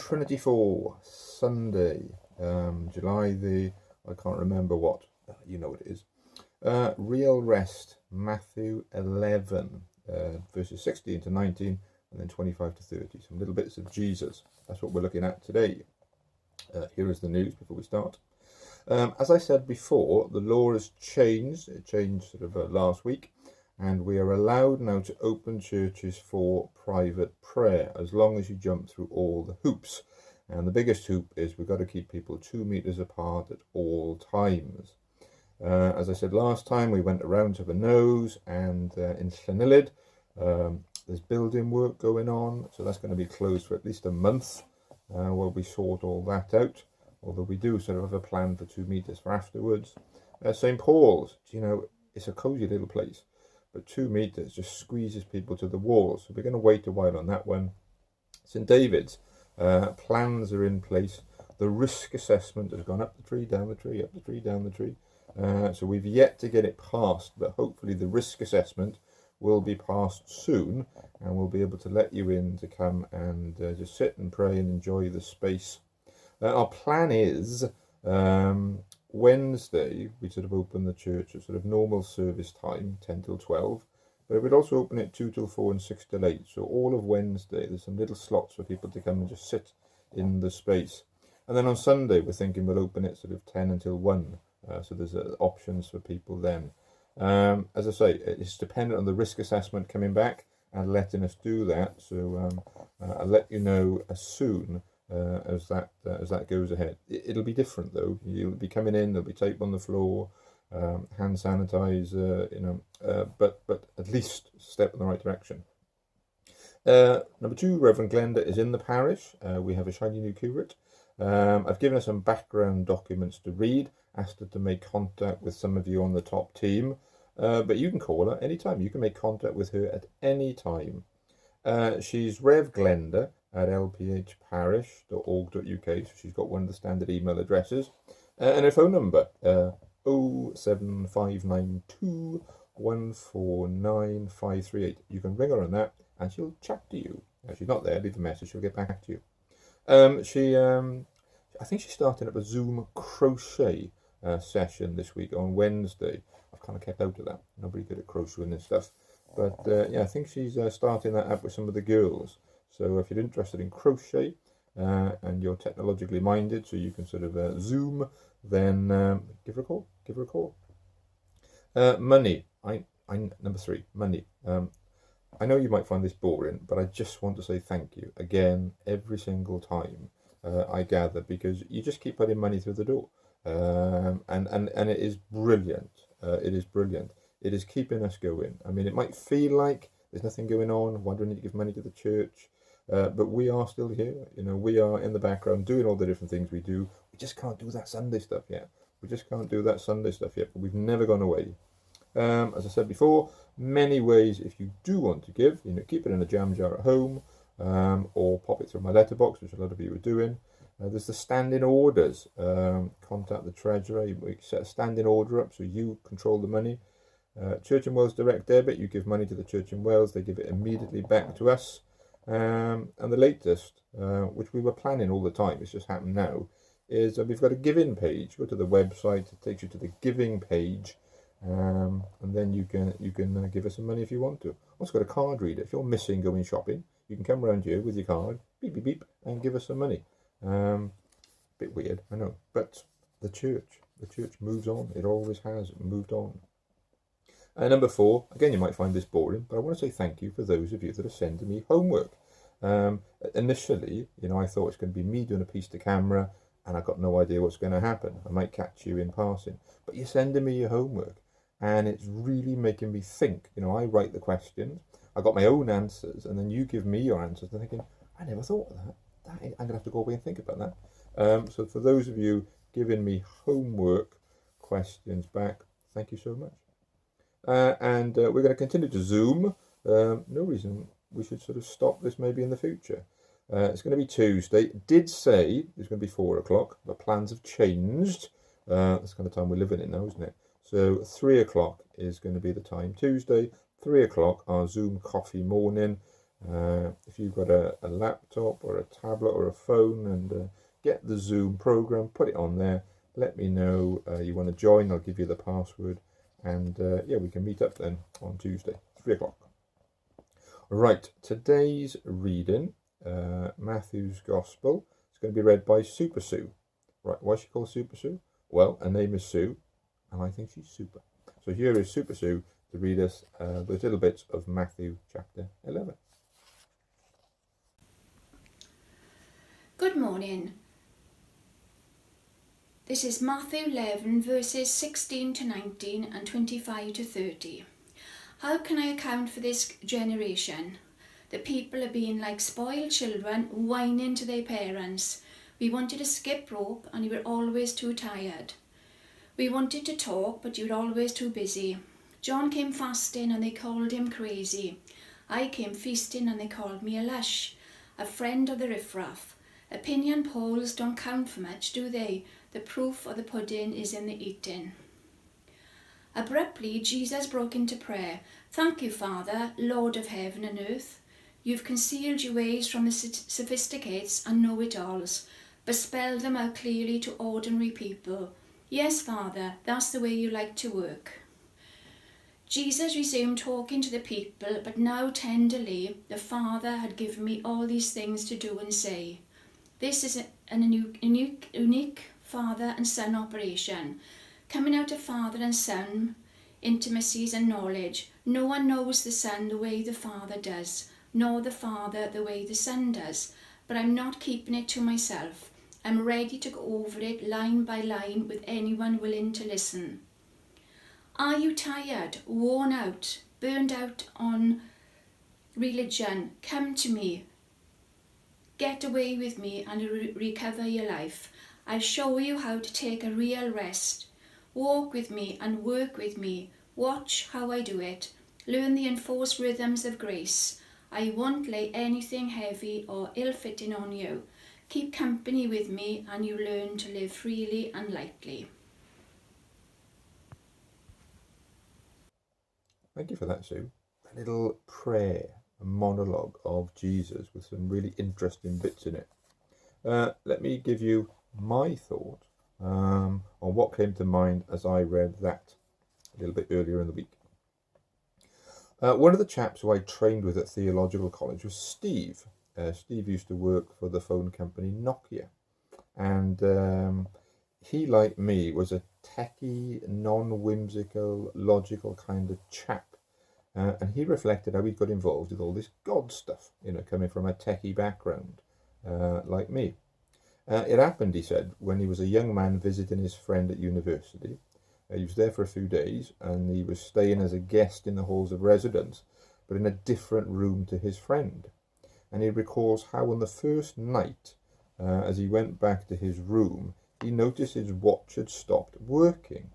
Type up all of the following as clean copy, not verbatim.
Trinity 4, Sunday, July the, I can't remember what, you know what it is. Real rest, Matthew 11, verses 16 to 19, and then 25 to 30. Some little bits of Jesus. That's what we're looking at today. Here is the news before we start. As I said before, the law has changed. It changed sort of last week, and we are allowed now to open churches for private prayer as long as you jump through all the hoops. And the biggest hoop is we've got to keep people 2 meters apart at all times. As I said last time, we went around to the nose, and in Llanilled, there's building work going on, so that's going to be closed for at least a month while we sort all that out. Although we do sort of have a plan for 2 meters for afterwards. St. Paul's, you know, it's a cosy little place, but 2 meters just squeezes people to the walls. So we're going to wait a while on that one. St. David's, plans are in place. The risk assessment has gone up the tree, down the tree, up the tree, down the tree. So we've yet to get it passed, but hopefully the risk assessment will be passed soon, and we'll be able to let you in to come and just sit and pray and enjoy the space. Our plan is Wednesday we sort of open the church at sort of normal service time, 10 till 12, but we'd also open it 2 till 4 and 6 till 8. So all of Wednesday there's some little slots for people to come and just sit in the space. And then on Sunday we're thinking we'll open it sort of 10 until 1. So there's options for people then. As I say, it's dependent on the risk assessment coming back and letting us do that. So I'll let you know as soon as that goes ahead. It'll be different though. You'll be coming in. There'll be tape on the floor, hand sanitizer. But at least a step in the right direction. Number 2, Reverend Glenda is in the parish. We have a shiny new curate. I've given her some background documents to read, asked her to make contact with some of you on the top team, but you can call her anytime. You can make contact with her at any time. She's Rev Glenda at lphparish.org.uk, so she's got one of the standard email addresses, and her phone number 07592 149 538. You can ring her on that and she'll chat to you. If she's not there, leave a message, she'll get back to you. I think she's starting up a Zoom crochet session this week on Wednesday. I've kind of kept out of that. Nobody good at crocheting and stuff. But yeah, I think she's starting that up with some of the girls. So if you're interested in crochet and you're technologically minded, so you can sort of Zoom, then give her a call. Give her a call. Money. Number 3, money. I know you might find this boring, but I just want to say thank you again every single time I gather, because you just keep putting money through the door, and it is brilliant. It is brilliant. It is keeping us going. I mean, it might feel like there's nothing going on. Why do we need to give money to the church? But we are still here. You know, we are in the background doing all the different things we do. We just can't do that Sunday stuff yet. We just can't do that Sunday stuff yet. But we've never gone away. As I said before, many ways if you do want to give. You know, keep it in a jam jar at home, or pop it through my letterbox, which a lot of you are doing. There's the standing orders. Contact the treasurer. We set a standing order up so you control the money. Church in Wales direct debit. You give money to the Church in Wales. They give it immediately back to us. And the latest, which we were planning all the time, it's just happened now, is we've got a giving page. Go to the website. It takes you to the giving page. And then you can give us some money if you want to. Also got a card reader. If you're missing going shopping, you can come around here with your card, beep beep beep, and give us some money. Bit weird, I know, but the church moves on. It always has moved on. Number 4, again, you might find this boring, but I want to say thank you for those of you that are sending me homework. Initially, you know, I thought it's going to be me doing a piece to camera, and I've got no idea what's going to happen. I might catch you in passing, but you're sending me your homework, and it's really making me think. You know, I write the questions, I got my own answers, and then you give me your answers. I'm thinking, I never thought of that. I'm going to have to go away and think about that. So for those of you giving me homework questions back, thank you so much. And we're going to continue to Zoom. No reason we should sort of stop this maybe in the future. It's going to be Tuesday. It did say it's going to be 4 o'clock, but plans have changed. That's the kind of time we're living in now, isn't it? So 3 o'clock is going to be the time. Tuesday, 3 o'clock, our Zoom coffee morning. If you've got a laptop or a tablet or a phone, and get the Zoom program, put it on there. Let me know you want to join. I'll give you the password, and yeah, we can meet up then on Tuesday, 3 o'clock. Right, today's reading, Matthew's Gospel. It's going to be read by Super Sue. Right, why is she called Super Sue? Well, her name is Sue, and I think she's super. So here is Super Sue to read us the little bits of Matthew chapter 11. Good morning. This is Matthew 11 verses 16 to 19 and 25 to 30. How can I account for this generation? The people are being like spoiled children, whining to their parents. We wanted to skip rope and you were always too tired. We wanted to talk but you were always too busy. John came fasting and they called him crazy. I came feasting and they called me a lush, a friend of the riffraff. Opinion polls don't count for much, do they? The proof of the pudding is in the eating. Abruptly, Jesus broke into prayer. Thank you, Father, Lord of heaven and earth. You've concealed your ways from the sophisticates and know-it-alls, but spelled them out clearly to ordinary people. Yes, Father, that's the way you like to work. Jesus resumed talking to the people, but now tenderly, the Father had given me all these things to do and say. This is a unique Father and Son operation, coming out of Father and Son, intimacies and knowledge. No one knows the Son the way the Father does, nor the Father the way the Son does. But I'm not keeping it to myself. I'm ready to go over it line by line with anyone willing to listen. Are you tired, worn out, burned out on religion? Come to me. Get away with me and recover your life. I'll show you how to take a real rest. Walk with me and work with me. Watch how I do it. Learn the enforced rhythms of grace. I won't lay anything heavy or ill-fitting on you. Keep company with me and you learn to live freely and lightly. Thank you for that, Sue. A little prayer, a monologue of Jesus with some really interesting bits in it. Let me give you my thought on what came to mind as I read that a little bit earlier in the week. One of the chaps who I trained with at theological college was Steve. Steve used to work for the phone company Nokia, and he, like me, was a techie, non-whimsical, logical kind of chap. And he reflected how he got involved with all this God stuff, coming from a techie background, like me. It happened, he said, when he was a young man visiting his friend at university. He was there for a few days, and he was staying as a guest in the halls of residence, but in a different room to his friend. And he recalls how on the first night, as he went back to his room, he noticed his watch had stopped working.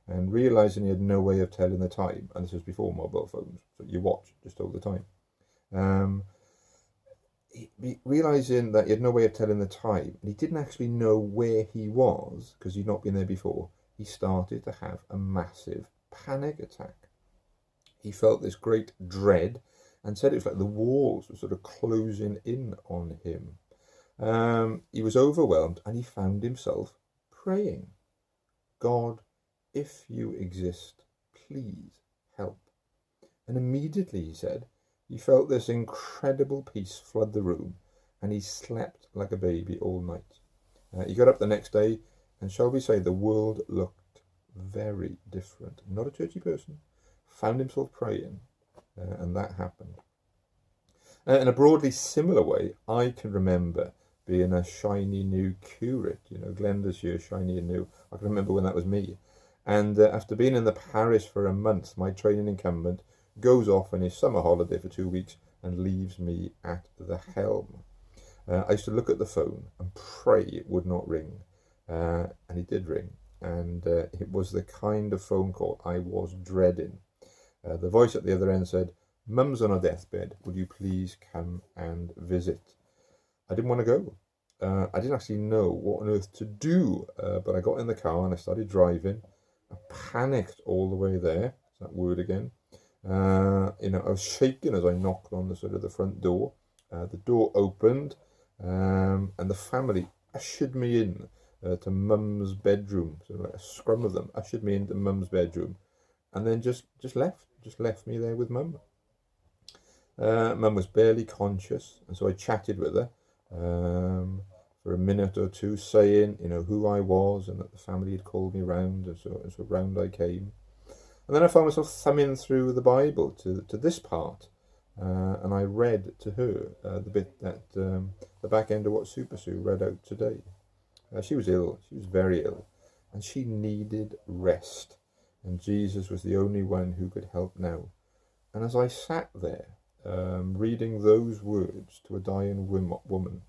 And realising he had no way of telling the time, and this was before mobile phones, so your watch just told the time. Realising that he had no way of telling the time, and he didn't actually know where he was because he'd not been there before, he started to have a massive panic attack. He felt this great dread and said it was like the walls were sort of closing in on him. He was overwhelmed and he found himself praying, God, if you exist, please help. And immediately, he said, he felt this incredible peace flood the room, and he slept like a baby all night. He got up the next day, and shall we say the world looked very different. Not a churchy person, found himself praying, and that happened. In a broadly similar way, I can remember being a shiny new curate, Glenda's here, shiny and new. I can remember when that was me. And after being in the parish for a month, my training incumbent goes off on his summer holiday for 2 weeks and leaves me at the helm. I used to look at the phone and pray it would not ring. And it did ring. And it was the kind of phone call I was dreading. The voice at the other end said, Mum's on her deathbed. Would you please come and visit? I didn't want to go. I didn't actually know what on earth to do. But I got in the car and I started driving. I panicked all the way there. That word again. I was shaking as I knocked on the sort of the front door. The door opened, and the family ushered me in to Mum's bedroom. So like a scrum of them ushered me into Mum's bedroom, and then just left me there with Mum. Mum was barely conscious, and so I chatted with her for a minute or two, saying, who I was and that the family had called me round, and so round I came. And then I found myself thumbing through the Bible to this part, and I read to her the bit that the back end of what Super Sue read out today. She was ill, she was very ill, and she needed rest, and Jesus was the only one who could help now. And as I sat there, reading those words to a dying woman,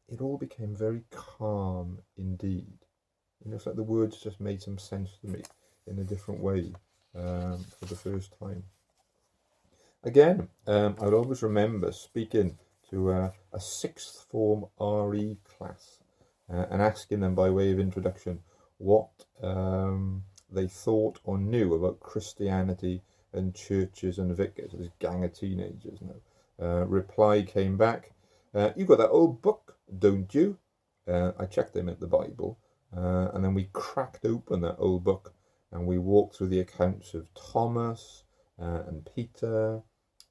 it all became very calm indeed. It's like the words just made some sense to me in a different way for the first time. Again, I would always remember speaking to a sixth form RE class and asking them by way of introduction what they thought or knew about Christianity and churches and vicars. This gang of teenagers now. Reply came back, "You got that old book, don't you?" I checked them at the Bible, and then we cracked open that old book and we walked through the accounts of Thomas and Peter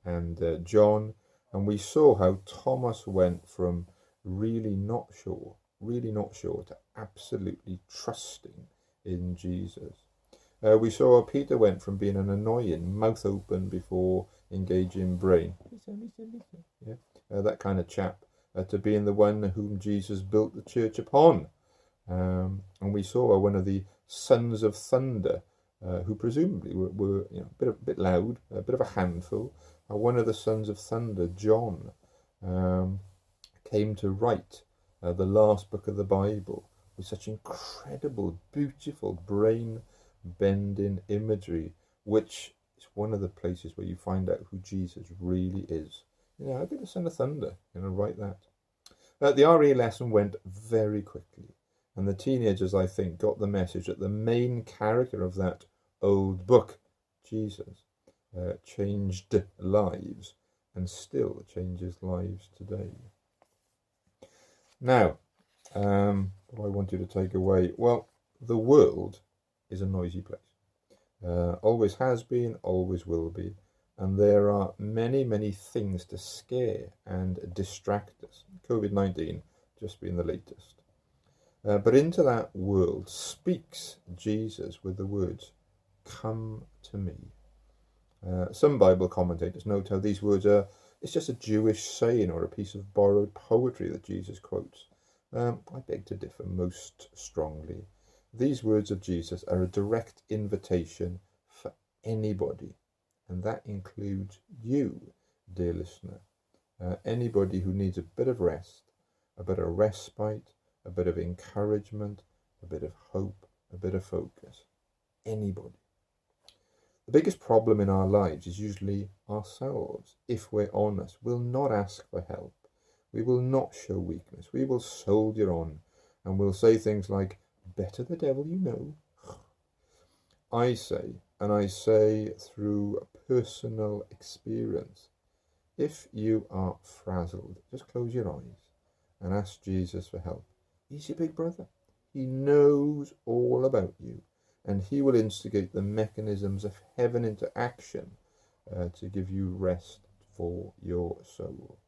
and John, and we saw how Thomas went from really not sure to absolutely trusting in Jesus. We saw how Peter went from being an annoying, mouth open before engaging brain, that kind of chap, to being the one whom Jesus built the church upon. And we saw one of the sons of thunder, who presumably were a bit loud, a bit of a handful. One of the sons of thunder, John, came to write the last book of the Bible with such incredible, beautiful, brain-bending imagery, which is one of the places where you find out who Jesus really is. How could a son of thunder write that? The RE lesson went very quickly, and the teenagers, I think, got the message that the main character of that old book, Jesus, changed lives and still changes lives today. Now, what I want you to take away, well, the world is a noisy place. Always has been, always will be. And there are many, many things to scare and distract us. COVID-19 just being the latest. But into that world speaks Jesus with the words, "Come to me." Some Bible commentators note how these words it's just a Jewish saying or a piece of borrowed poetry that Jesus quotes. I beg to differ most strongly. These words of Jesus are a direct invitation for anybody, and that includes you, dear listener. Anybody who needs a bit of rest, a bit of respite, a bit of encouragement, a bit of hope, a bit of focus. Anybody. The biggest problem in our lives is usually ourselves. If we're honest, we'll not ask for help. We will not show weakness. We will soldier on, and we'll say things like, "Better the devil you know." I say through personal experience, if you are frazzled, just close your eyes and ask Jesus for help. He's your big brother. He knows all about you, and he will instigate the mechanisms of heaven into action to give you rest for your soul.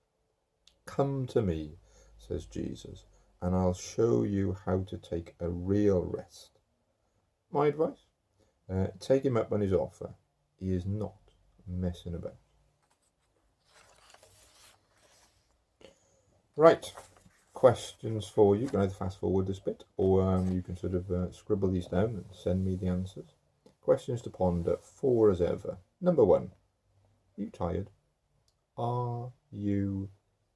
"Come to me," says Jesus, "and I'll show you how to take a real rest." My advice? Take him up on his offer. He is not messing about. Right, questions for you. You can either fast forward this bit, or you can sort of scribble these down and send me the answers. Questions to ponder, 4 as ever. Number 1, are you tired? Are you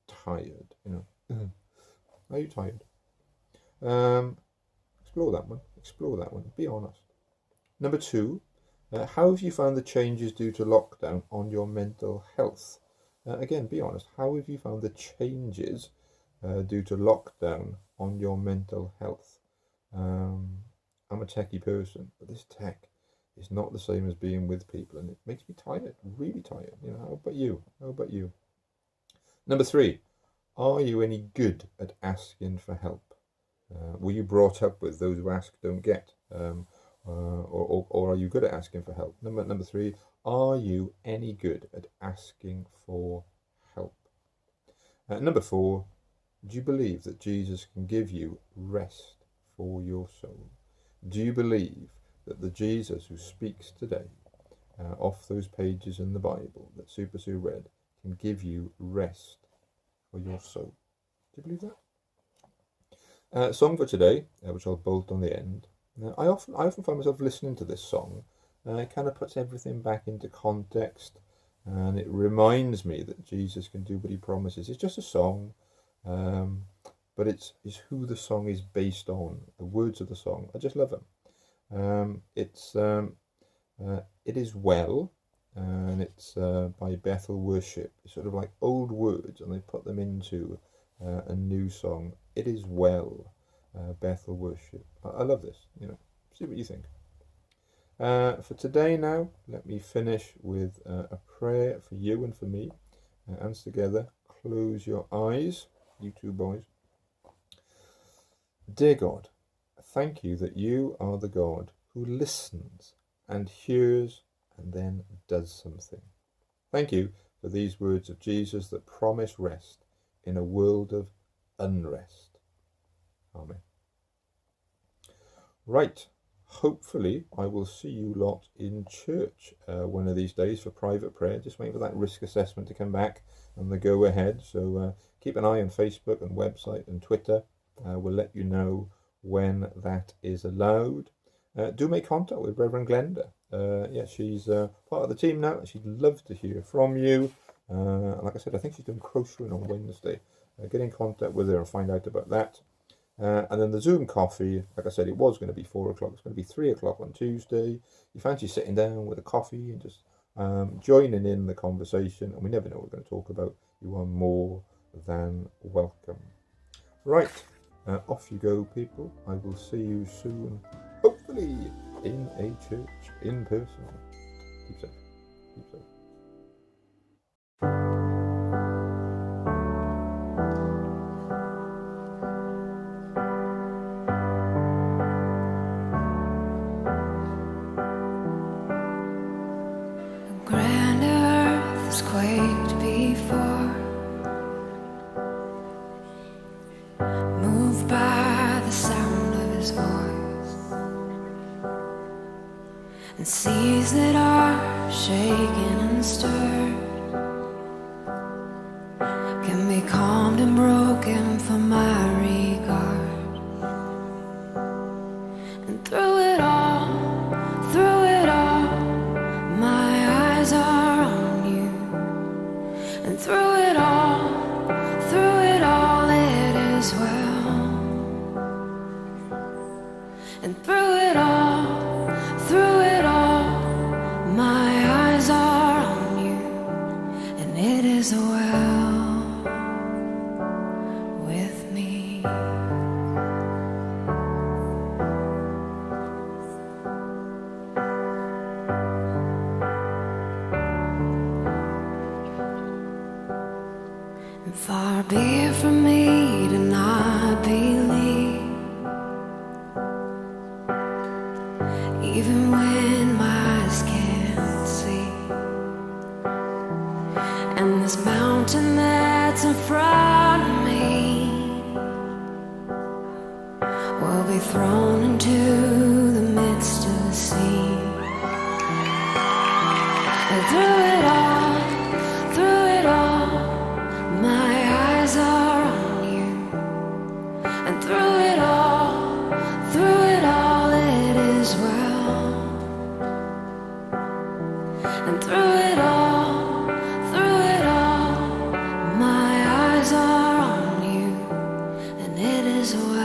tired? Are you tired? Explore that one. Be honest. Number 2, how have you found the changes due to lockdown on your mental health? Again, be honest. How have you found the changes due to lockdown on your mental health? I'm a techie person, but this tech is not the same as being with people, and it makes me tired, really tired. How about you? How about you? Number 3, are you any good at asking for help? Were you brought up with those who ask don't get? Or are you good at asking for help? Number 3, are you any good at asking for help? Number 4, do you believe that Jesus can give you rest for your soul? Do you believe that the Jesus who speaks today off those pages in the Bible that Super Sue read can give you rest for your soul? Do you believe that? Song for today, which I'll bolt on the end. I often find myself listening to this song. It kind of puts everything back into context, and it reminds me that Jesus can do what he promises. It's just a song, but it's who the song is based on. The words of the song, I just love them. It is well, and it's by Bethel Worship. It's sort of like old words, and they put them into a new song. It is well, Bethel Worship. I love this. See what you think. For today now, let me finish with a prayer for you and for me. Hands together, close your eyes, you two boys. Dear God, thank you that you are the God who listens and hears and then does something. Thank you for these words of Jesus that promise rest in a world of unrest. Amen. Right, hopefully I will see you lot in church one of these days for private prayer. Just waiting for that risk assessment to come back and the go ahead. So keep an eye on Facebook and website and Twitter. We'll let you know when that is allowed. Do make contact with Reverend Glenda. She's part of the team now. She'd love to hear from you. Like I said, I think she's doing crocheting on Wednesday. Get in contact with her and find out about that. And then the Zoom coffee, like I said, it was going to be 4 o'clock. It's going to be 3 o'clock on Tuesday. You fancy sitting down with a coffee and just joining in the conversation, and we never know what we're going to talk about. You are more than welcome. Right, off you go, people. I will see you soon, hopefully in a church in person. Keep safe. Keep safe. Quaked before, moved by the sound of his voice, and seas that are shaken and stirred can be calmed and broken for my regard. And through it all, my eyes are on you. And through it all, it is well. And through it all, my eyes are on you, and it is well with me. And far be it from me to not believe, even when my eyes can't see. And this mountain that's in front of me will be thrown into the midst of the sea. And through it all, my eyes are on you. And through it all, it is well. And through it all, my eyes are on you, and it is well.